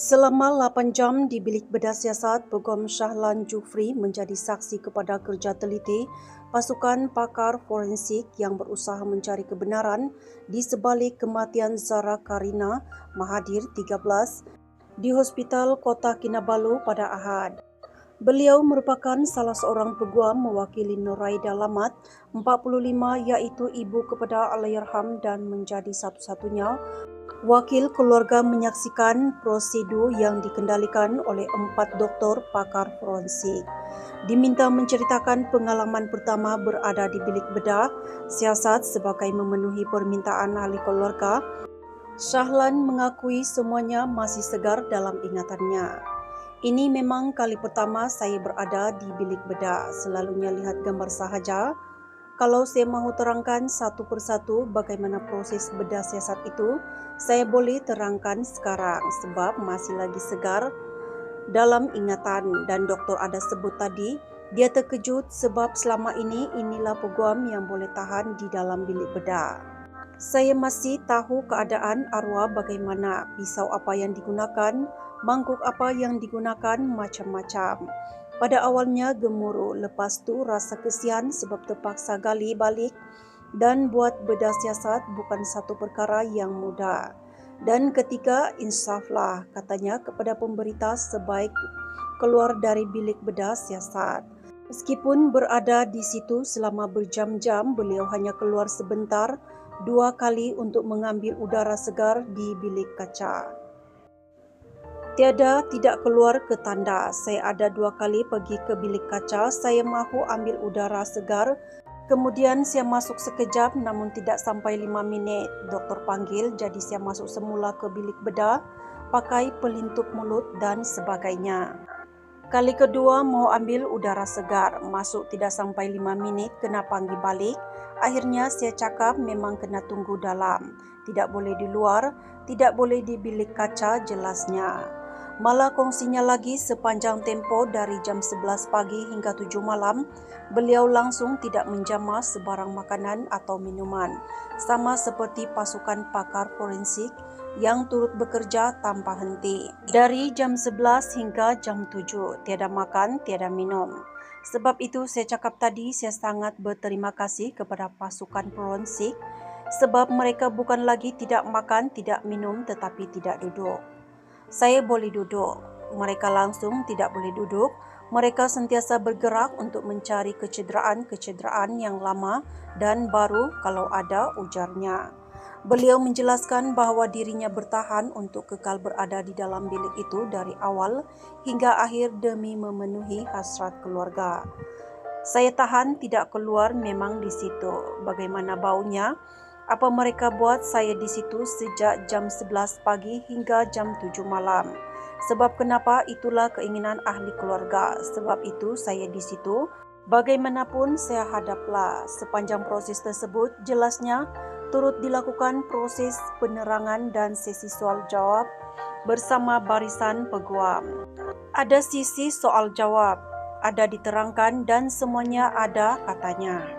Selama 8 jam di bilik bedah siasat, Peguam Shahlan Jufri menjadi saksi kepada kerja teliti pasukan pakar forensik yang berusaha mencari kebenaran di sebalik kematian Zara Karina Mahathir 13 di Hospital Kota Kinabalu pada Ahad. Beliau merupakan salah seorang peguam mewakili Nuraida Lamat, 45, iaitu ibu kepada Allahyarham dan menjadi satu-satunya wakil keluarga menyaksikan prosedur yang dikendalikan oleh 4 doktor pakar forensik. Diminta menceritakan pengalaman pertama berada di bilik bedah siasat sebagai memenuhi permintaan ahli keluarga. Shahlan mengakui semuanya masih segar dalam ingatannya. Ini memang kali pertama saya berada di bilik bedah, selalunya lihat gambar sahaja. Kalau saya mahu terangkan satu persatu bagaimana proses bedah siasat itu, saya boleh terangkan sekarang sebab masih lagi segar dalam ingatan. Dan doktor ada sebut tadi, dia terkejut sebab selama ini inilah peguam yang boleh tahan di dalam bilik bedah. Saya masih tahu keadaan arwah bagaimana, pisau apa yang digunakan, mangkuk apa yang digunakan, macam-macam. Pada awalnya gemuruh, lepas tu rasa kesian sebab terpaksa gali balik dan buat bedah siasat bukan satu perkara yang mudah. Dan ketika insaflah, katanya kepada pemberita sebaik keluar dari bilik bedah siasat. Meskipun berada di situ selama berjam-jam, beliau hanya keluar sebentar, 2 kali untuk mengambil udara segar di bilik kaca. Tiada tidak keluar ke tanda. Saya ada 2 kali pergi ke bilik kaca. Saya mahu ambil udara segar. Kemudian saya masuk sekejap namun tidak sampai 5 minit. Doktor panggil, jadi saya masuk semula ke bilik bedah, pakai pelintuk mulut dan sebagainya. Kali kedua mau ambil udara segar, masuk tidak sampai 5 minit, kena panggil balik. Akhirnya saya cakap memang kena tunggu dalam, tidak boleh di luar, tidak boleh di bilik kaca jelasnya. Malah kongsinya lagi sepanjang tempo dari jam 11 pagi hingga 7 malam, beliau langsung tidak menjamah sebarang makanan atau minuman, sama seperti pasukan pakar forensik yang turut bekerja tanpa henti. Dari jam 11 hingga jam 7, tiada makan, tiada minum. Sebab itu saya cakap tadi, saya sangat berterima kasih kepada pasukan forensik sebab mereka bukan lagi tidak makan, tidak minum tetapi tidak duduk. Saya boleh duduk, mereka langsung tidak boleh duduk. Mereka sentiasa bergerak untuk mencari kecederaan-kecederaan yang lama dan baru kalau ada, ujarnya. Beliau menjelaskan bahawa dirinya bertahan untuk kekal berada di dalam bilik itu dari awal hingga akhir demi memenuhi hasrat keluarga. Saya tahan tidak keluar memang di situ. Bagaimana baunya? Apa mereka buat saya di situ sejak jam 11 pagi hingga jam 7 malam. Sebab kenapa? Itulah keinginan ahli keluarga. Sebab itu saya di situ. Bagaimanapun saya hadaplah. Sepanjang proses tersebut jelasnya turut dilakukan proses penerangan dan sesi soal jawab bersama barisan peguam. Ada sisi soal jawab, ada diterangkan dan semuanya ada, katanya.